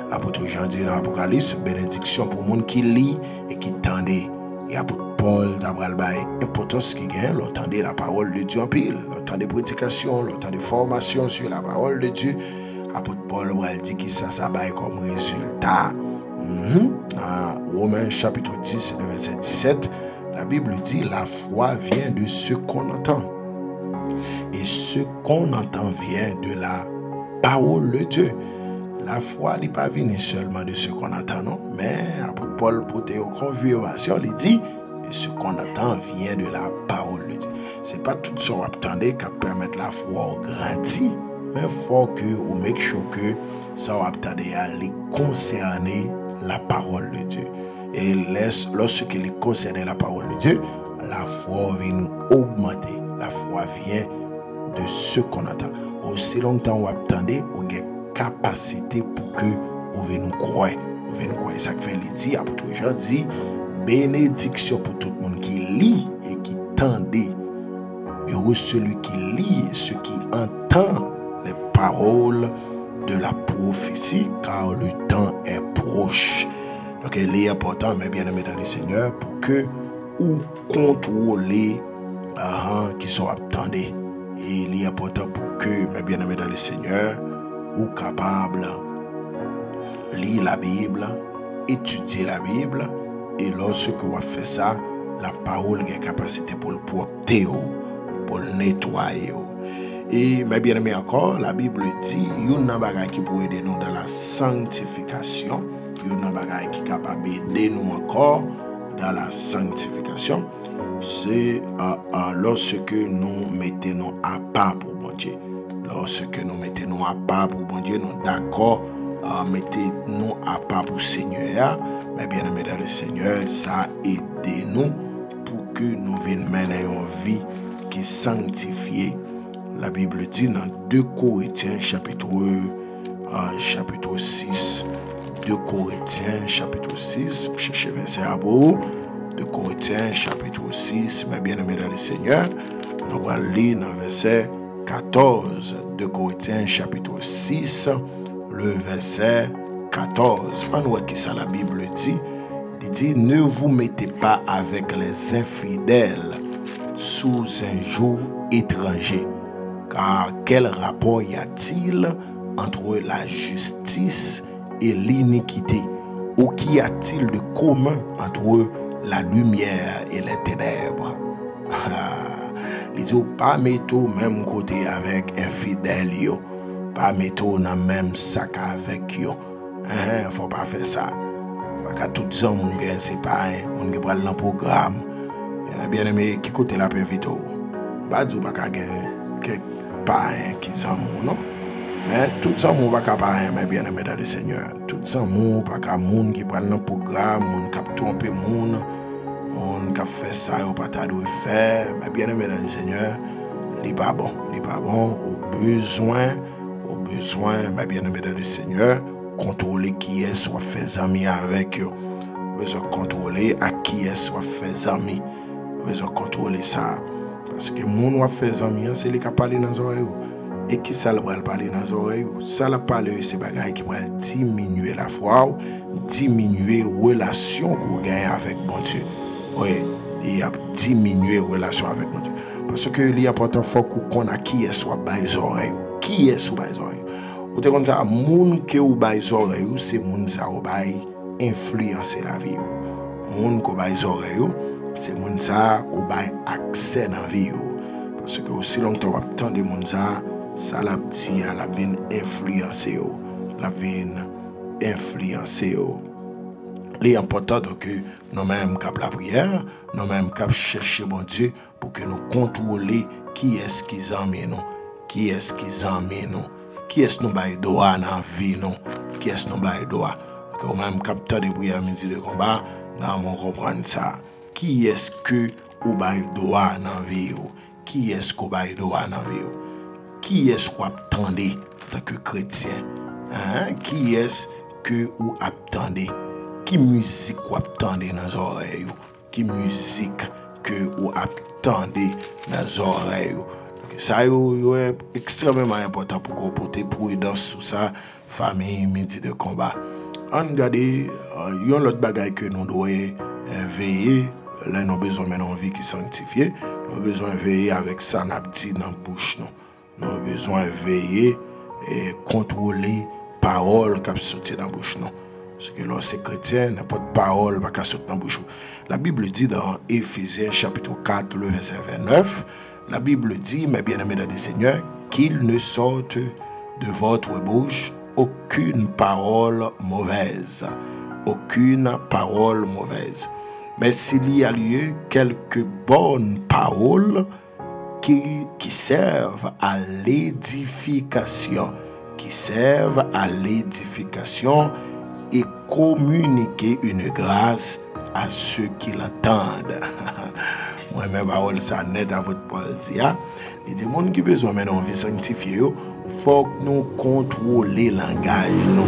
Apôtre Jean dit dans l'Apocalypse, bénédiction pour le monde qui lit et qui tendait. Et apôtre Paul d'avoir l'importance qui gagne, l'entendez la parole de Dieu en pile, l'entendez prédication, l'entendez formation sur la parole de Dieu. Apôtre Paul dit que ça va comme résultat. Romains chapitre 10, verset 17, la Bible dit la foi vient de ce qu'on entend. Et ce qu'on entend vient de la parole de Dieu. La foi n'est pas venue seulement de ce qu'on entend, non? Mais apôtre Paul, pour te confirmation, il dit et ce qu'on entend vient de la parole de Dieu. Ce n'est pas tout ce qu'on attend qui permet la foi grandir, mais il faut que vous make sure que ça va aller concerner la parole de Dieu. Et lorsque il concerne la parole de Dieu, la foi vient augmenter. La foi vient de ce qu'on attend. Aussi longtemps vous attendez, vous avez capacité pour que vous venez nous croire. Vous venez nous croire. Ça fait le dit, apôtre Jean dit, bénédiction pour tout le monde qui lit et qui tendait. Heureux celui qui lit et ceux qui entendent les paroles de la prophétie, car le temps est proche. Donc il est important, mes bien-aimés dans le Seigneur, pour que vous contrôlez qui sont attendus. Et il est important pour que, mes bien-aimés dans le Seigneur, vous capables de lire la Bible, étudier la Bible, et lorsque vous faites ça, la parole a capacité pour le porter, pour le nettoyer. Et mes bien-aimés encore, la Bible dit, il y a un bagage qui peut aider nous dans la sanctification, il y a un bagage qui est capable d'aider nous encore dans la sanctification. C'est lorsque nous mettons à part pour bon Dieu. Lorsque nous mettons à part pour bon Dieu, nous d'accord, mettez-nous à part pour le Seigneur. Mais bien aimé dans le Seigneur, ça aide nous pour que nous venions mener une vie qui est sanctifiée. La Bible dit dans 2 Corinthiens chapitre 6. 2 Corinthiens chapitre 6, cherchez verset à bout. 2 Corinthiens chapitre 6, mes bien-aimés dans le Seigneur, nous allons lire dans verset 14. 2 Corinthiens chapitre 6, le verset 14. On voit qui ça la Bible dit. Il dit, ne vous mettez pas avec les infidèles sous un joug étranger. Car quel rapport y a-t-il entre la justice et l'iniquité? Ou qu'y a-t-il de commun entre la lumière et les ténèbres? Il dit, pas mettre au même côté avec infidèles, pas mettre dans le même sac avec eux. Faut pas faire ça. Parce que tout ça, mon gars, c'est pas mon gars prend le programme. Bien aimé, qui côté la paix vite. Pas du pas quelques païens qui sont non. Mais tout ça, mon pas capable, mais bien aimé dans le Seigneur. Tout ça, mon pas capable, mon qui prend le programme, mon qui trompe mon qui fait ça, ou pas t'as de faire. Mais bien aimé dans le Seigneur, il pas bon, au besoin, mais bien aimé dans le Seigneur. Contrôler qui est soit fait amis avec eux. Besoin contrôler à qui est soit fait amis. Besoin contrôler ça. Parce que mon va fait amis, c'est les qui parlent dans les oreilles. Et qui ça va parler dans les oreilles. Ça va parler, c'est bagaille qui va diminuer la foi, diminuer la relation qu'on gagne avec bon Dieu. Oui, il a diminué la relation avec mon Dieu. Parce que l'important faut qu'on a qui est soit bas les oreilles. Qui est sous bas les oreilles. Ou te kon ça, moun ke ou bay oreille, c'est moun ça ou bay influencer la vie. Moun ko bay oreille, c'est moun ça ou bay accès dans vie. Parce que aussi longtemps on attend de moun ça la dit la vin influencer la vin influencer. Il est important que nous-mêmes cap la prière, nous-mêmes cap chercher bon Dieu pour que nous contrôler qui est-ce qui emmène nous, qui est-ce qui emmène nous, qui est-ce nous bail droit dans vie nous, qui est-ce nous bail droit. Que nous-mêmes cap de prière midi de combat, nous comprendre ça. Qui est-ce que ou bail droit dans vie ou, qui est-ce qu'on bail droit dans vie ou, qui est-ce qu'on attendait en tant que chrétien, qui est-ce que ou attendait. Qui musique ou attendez dans les oreilles, qui musique que ou attendez dans les oreilles. Donc ça est extrêmement important pour qu'on porte prudence sur ça, famille, midi de combat. On regarde, il y a l'autre bagaille que nous devons veiller. Là, nous avons besoin d'une vie qui est sanctifiée. Nous avons besoin de veiller avec ça, nous avons dit dans la bouche. Nous avons besoin de veiller et contrôler la parole qui sorti dans la bouche. Parce que lorsque chrétien, n'importe parole va sortir dans la bouche. La Bible dit dans Éphésiens chapitre 4, le verset 29, la Bible dit, mes bien-aimés dans le Seigneur, qu'il ne sorte de votre bouche aucune parole mauvaise. Aucune parole mauvaise. Mais s'il y a lieu quelques bonnes paroles qui servent à l'édification, et communiquer une grâce à ceux qui l'entendent. Moi-même, parole ça net à votre Paul dit. Il dit, monde qui besoin maintenant vie sanctifiée, faut que nous contrôler le langage nous.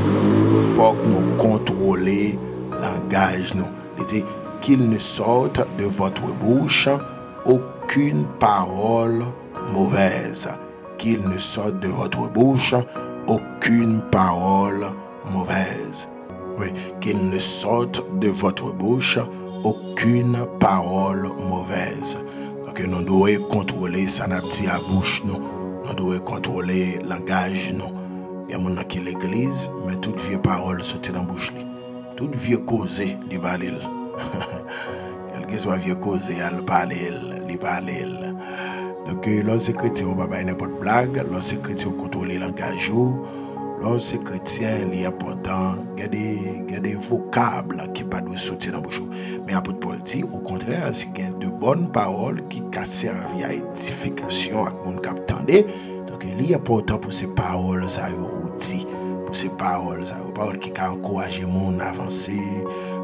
Faut que nous contrôler le langage nous. Il dit qu'il ne sorte de votre bouche aucune parole mauvaise. Qu'il ne sorte de votre bouche aucune parole mauvaise. Oui, qu'il ne sorte de votre bouche aucune parole mauvaise. Donc nous devons contrôler ça n'a dit à bouche nous. Nous devons contrôler le langage nous. Il y a mon qui l'église, mais toute vieille parole sortit dans la bouche. Toute vieille cause, il va aller. Quelque soit vieille cause, il parle, il parle. Donc lorsque chrétien on va pas n'importe blague, lorsque chrétien on contrôle le langage. Lorsque chrétien, il est important, il y a des vocables qui ne doivent pas sortir dans la bouche. Mais apôtre Paul dit, au contraire, c'est qu'il y a de bonnes paroles qui servent à édification à mon capitaine. Donc, il est important pour ces paroles, ça outils, pour ces paroles qui encouragent les gens à avancer,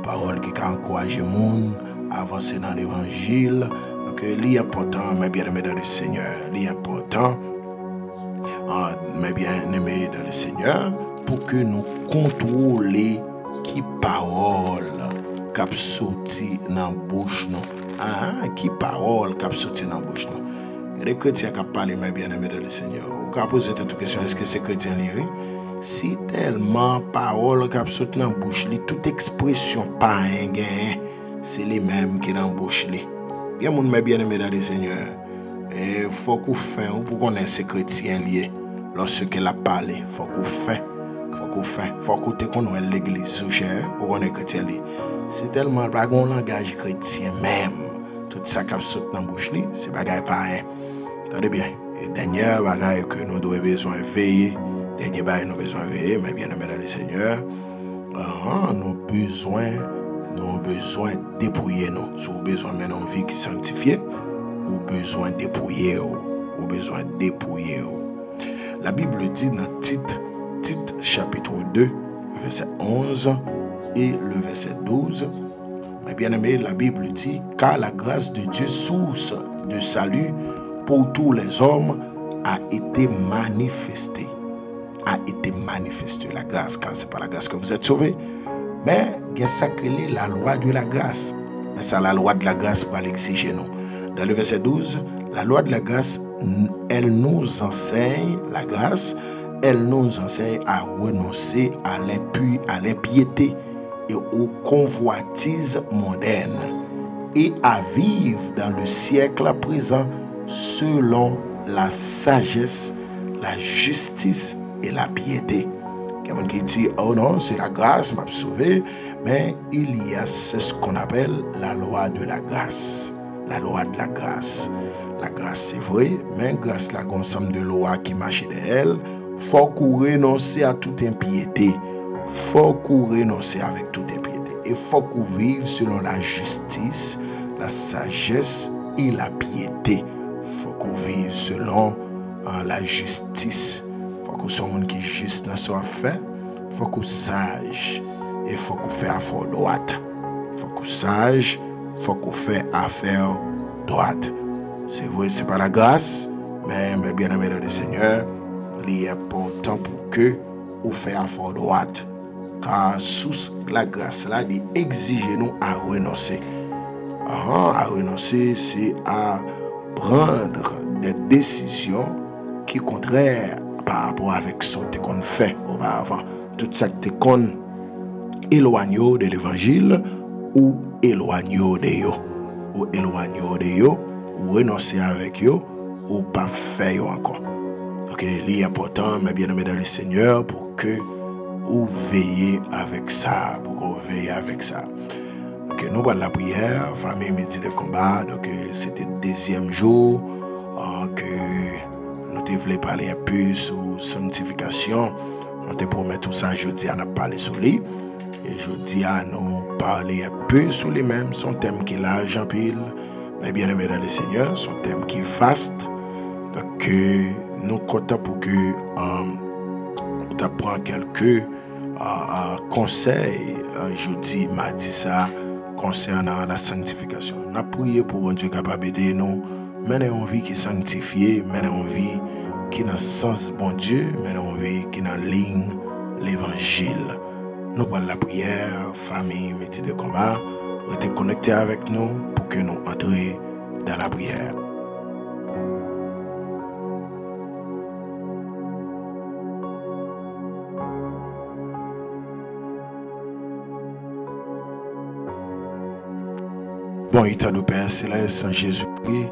paroles qui encouragent les gens à avancer dans l'évangile. Donc, il est important, mes bien-aimés dans le Seigneur, il est important. Mais bien aimés dans le Seigneur, pour que nous contrôlions qui parole cap sorti dans la bouche nous. Qui parole cap sorti dans la bouche nous. Les chrétiens qui parlent, mes bien aimés dans le Seigneur. Vous pouvez poser cette question, est-ce que c'est chrétien lié? Si tellement parole cap sorti dans la bouche, toute expression pas un gain, c'est les mêmes qui dans la bouche. Il y a mes bien aimés dans le Seigneur. Il faut qu'on fasse pour qu'on ait ces chrétiens liés. Lorsque la parle, il faut qu'on fasse. Faut qu'on te connaisse l'église, pour qu'on ait chrétien liés. C'est tellement pas un langage chrétien même. Tout ça qui saute dans la bouche, c'est pas pareil. Attendez bien. Et dernier bagage que nous devons besoin veiller. Dernier bagage nous besoin veiller, mais bien aimé dans le Seigneur. Nous avons besoin de dépouiller nous. Si nous avons besoin de une vie qui est sanctifiée, ou besoin de dépouiller ou besoin de dépouiller. La Bible dit dans Tite chapitre 2 verset 11 et le verset 12, mais bien aimé, la Bible dit car la grâce de Dieu, source de salut pour tous les hommes, a été manifestée. La grâce, car c'est pas la grâce que vous êtes sauvés, mais il y a sacré la loi de la grâce. Mais c'est la loi de la grâce pour l'exiger nous. Dans le verset 12, la loi de la grâce, elle nous enseigne la grâce, elle nous enseigne à renoncer à l'impiété et aux convoitises mondaines et à vivre dans le siècle présent selon la sagesse, la justice et la piété. Quelqu'un qui dit, oh non, c'est la grâce m'a sauvé, mais il y a ce qu'on appelle la loi de la grâce. La loi de la grâce. La grâce, c'est vrai, mais grâce à l'ensemble de lois qui marchent de elle, faut qu'on renonce à toute impiété. Faut qu'on renonce avec toute impiété. Et faut qu'on vive selon la justice, la sagesse et la piété. Faut qu'on vive selon la justice. Faut qu'on soit un monde qui est juste dans son affaire. Faut qu'on sage. Et faut qu'on fait affaire droite. Faut qu'on sage. Faut qu'on fait affaire droite. C'est vrai, c'est pas la grâce, mais bien aimé dans le Seigneur, il est important pour que vous fassiez affaire droite. Car sous la grâce là, il exige nous à renoncer. À renoncer, c'est à prendre des décisions qui sont contraires par rapport avec ce qu'on fait auparavant. Tout ça que qu'on éloigne de l'évangile ou éloigne de yo. Ou éloigne de yo, ou renoncer avec yo, ou pas faire encore. Donc il est important, mais bien aimé dans le Seigneur, pour que vous veillez avec ça, pour que vous veillez avec ça. Donc nous voilà la prière, famille midi de combat. Donc c'était le deuxième jour que nous devons parler un peu sur sanctification. On te promet tout ça jeudi à nous parler sur lui. Et jeudi à nous parler un peu sur les mêmes, son thème qui est là, Jean-Pile. Mais bien aimé dans le Seigneur, son thème qui est vaste. Donc nous comptons pour que tu apprends quelques conseils jeudi, mardi ça, concernant la sanctification. On a prié pour bon Dieu capable d'aider nous, mener une vie qui est sanctifiée, mener une vie qui est dans le sens bon Dieu, mener une vie qui est dans la ligne l'évangile. Nous parlons de la prière, famille, métier de combat. Restez connectés avec nous pour que nous entrions dans la prière. Bon, il t'a de Père Céleste en Jésus-Christ.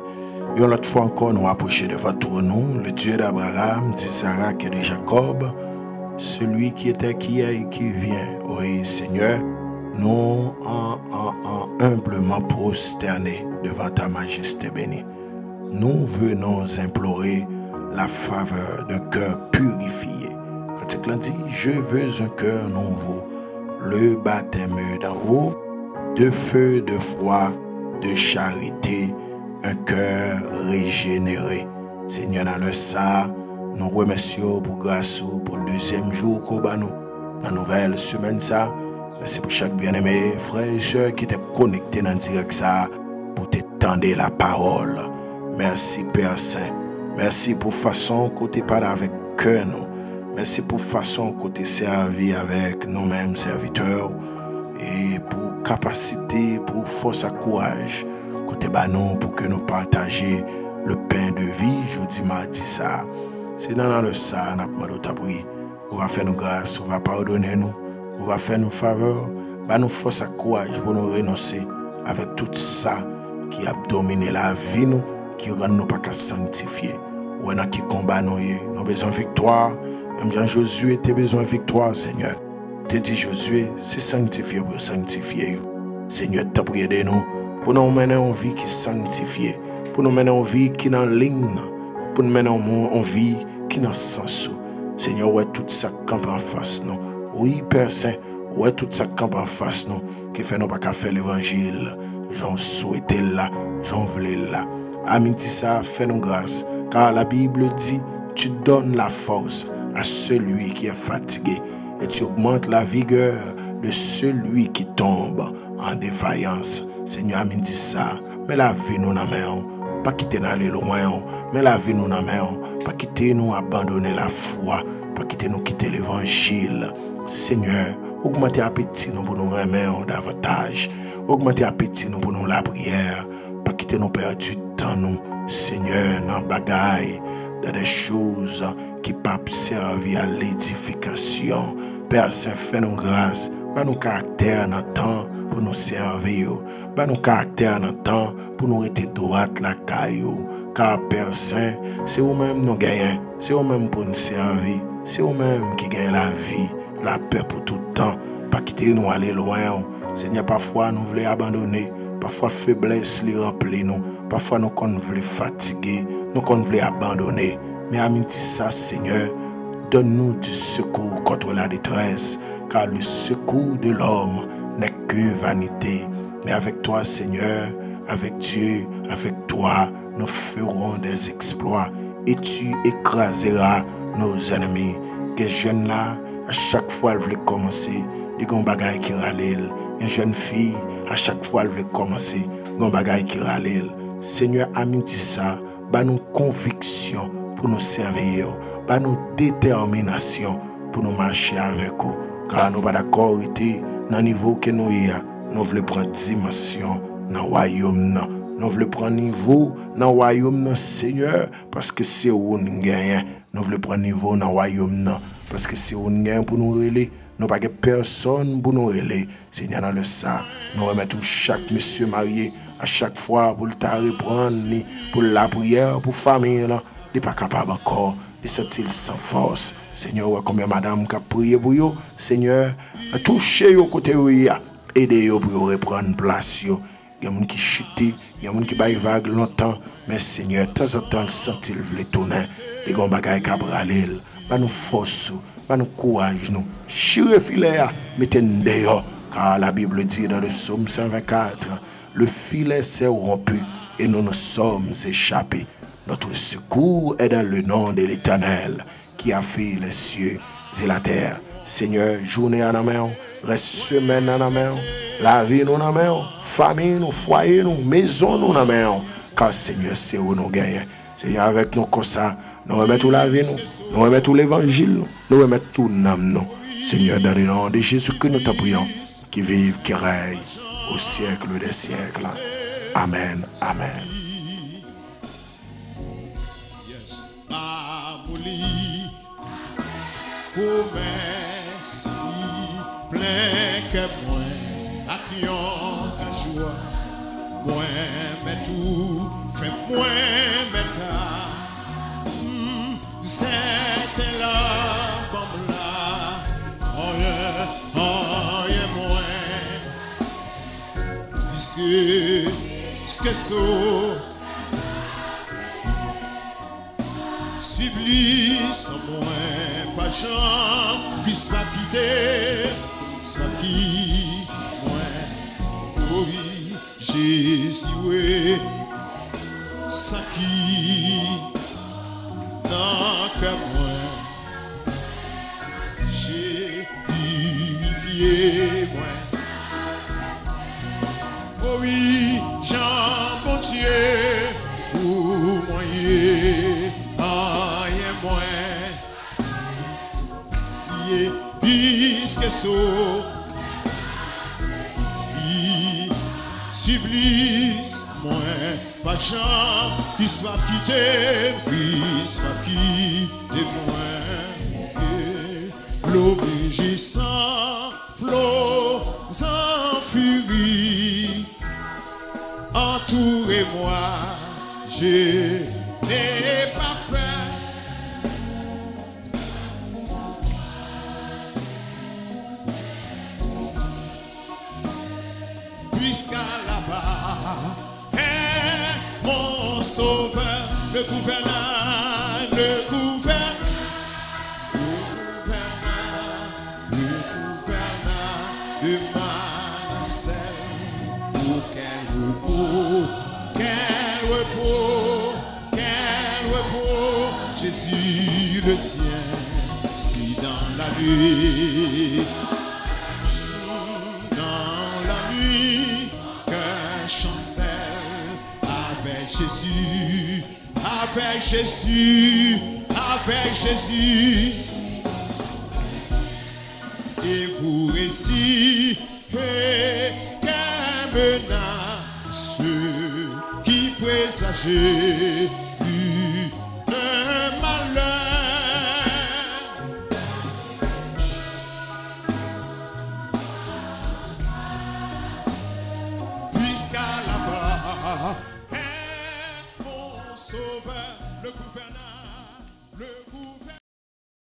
Et l'autre fois encore, nous approchons devant nous, le Dieu d'Abraham, d'Isaac et de Jacob, celui qui était, qui est et qui vient. Oui, Seigneur, nous humblement prosternés devant ta majesté bénie. Nous venons implorer la faveur d'un cœur purifié. Quand il dit, je veux un cœur nouveau, le baptême d'en haut, de feu, de foi, de charité, un cœur régénéré. Seigneur, dans le ça, nous remercions pour grâce pour le deuxième jour qu'on bat nous. La nouvelle semaine ça. Merci pour chaque bien-aimé, frère et soeur qui étaient connectés dans le direct ça pour t'étendre la parole. Merci Père Saint. Merci pour façon que tu parles avec cœur nous. Merci pour façon que tu servi avec nous-mêmes serviteurs. Et pour capacité, pour force et courage, côté nous pour que nous partagions le pain de vie, jeudi, mardi, ça. C'est dans le ça, nous avons demandé prier. On va faire nos grâces, on va pardonner nous, on va faire nos faveurs, nous force et courage pour nous renoncer avec tout ça qui a dominé la vie, nous, qui rend nous pas qu'à sanctifier. Ou est qui combat nous, nous avons besoin de victoire. Même Jean Josué, tu as besoin de victoire, Seigneur. Tu dis Josué, c'est sanctifié pour sanctifier. Seigneur, tu as prié de nous pour nous mener en vie qui est sanctifiée, pour nous mener en vie qui est dans ligne, pour nous mener en vie qui est dans sens. Seigneur, ouais, tout ça campe en face nous. Oui, Père Saint, ouais, tout ça campe en face nous, qui fait nous pas qu'à faire l'évangile. J'en souhaitais là, j'en voulais là. Amin, ça, fais nous grâce, car la Bible dit, tu donnes la force à celui qui est fatigué et tu augmentes la vigueur de celui qui tombe en défaillance. Seigneur, amin, ça, mais la vie nous n'a main. Pas quitter d'aller loin, mais la vie nous n'a main. Pas quitter nous abandonner la foi. Pas quitter nous quitter l'évangile. Seigneur, augmentez l'appétit nous pour nous remettre davantage. Augmentez l'appétit nous pour nous la prière. Pas quitter nous perdre du temps nous. Seigneur, dans bagaille, dans des choses qui peuvent servir à l'édification. Père Saint, fais-nous grâce. Pas nos caractères dans le temps pour nous servir. Pas nos caractères dans le temps pour nous rester droite la caillou. Car Père Saint, c'est vous-même nous gagnons. C'est vous-même pour nous servir. c'est vous-même qui gagne la vie, la paix pour tout le temps. Pas quitter nous aller loin. Seigneur, parfois nous voulons abandonner, parfois faiblesse les remplit nous, parfois nous voulons fatiguer, nous voulons abandonner. Mais amitié ça, Seigneur, donne-nous du secours contre la détresse, car le secours de l'homme n'est que vanité. Mais avec toi, Seigneur, avec Dieu, avec toi, nous ferons des exploits et tu écraseras nos ennemis. Que jeunes là, à chaque fois, elle voulait commencer, ils ont bagaille qui râle. Une jeune fille, à chaque fois, elle veut commencer, gon bagay qui râle. Seigneur, amitié ça, ba nous conviction pour nous servir, ba nous détermination pour nous marcher avec vous. Car nous pas d'accord dans le niveau que nous y a, nous voulons prendre dimension dans le royaume. Nous voulons prendre niveau dans le royaume, Seigneur, parce que c'est où nous gagnons. Nous voulons prendre niveau dans le royaume, parce que c'est où nous gagnons pour nous relayer. Nous n'avons pas personne pour nous relayer. Seigneur, dans le ça, nous remettons chaque monsieur marié à chaque fois pour le reprendre, pour la prière, pour la famille. Il n'est pas capable encore de sentir sans force. Seigneur, combien madame qui a prié pour vous, Seigneur, a touché au côté où il y a, aidez-vous pour reprendre place. Il y a des gens qui chutent, il y a des gens qui baillent vague longtemps, mais Seigneur, de temps en temps, le sentir le tourner, les gens qui ont bralé, nous force. Nous courage, nous. Chire filet, mettez-nous dehors. Car la Bible dit dans le psaume 124, le filet s'est rompu et nous nous sommes échappés. Notre secours est dans le nom de l'Éternel qui a fait les cieux et la terre. Seigneur, journée en main, reste semaine en main, la vie nous en main, famille nous, foyer nous, maison nous en main. Car Seigneur, c'est où nous gagnons. Seigneur, avec nous comme ça, nous remettons la vie, nous remettons l'évangile, nous remettons tout l'âme. Seigneur, dans le nom de Jésus que nous te prions, qui vive, qui règne au siècle des siècles. Amen. Amen. C'était là, comme là, oh yeah, moi. Puisque so, suivi sans moi, pas champ, qui soit quitté, soit qui, moi, oui, Jésus, oui, ça qui. Que moi, j'ai purifié moi. Oh oui, Jean bon Dieu, pour moi, moi, puisque so, supplice moi. Pas Jean qui soit quitté, qui soit quitté moi. Flot rugissant, flot en furie, entourez-moi, je n'ai pas peur. Puisqu'à là-bas, mon sauveur, le gouverneur, de Manasseh. Oh, quel repos, Jésus le sien, si dans la nuit, qu'un chancelle. Avec Jésus, et vous récitez qu'un menace qui présageait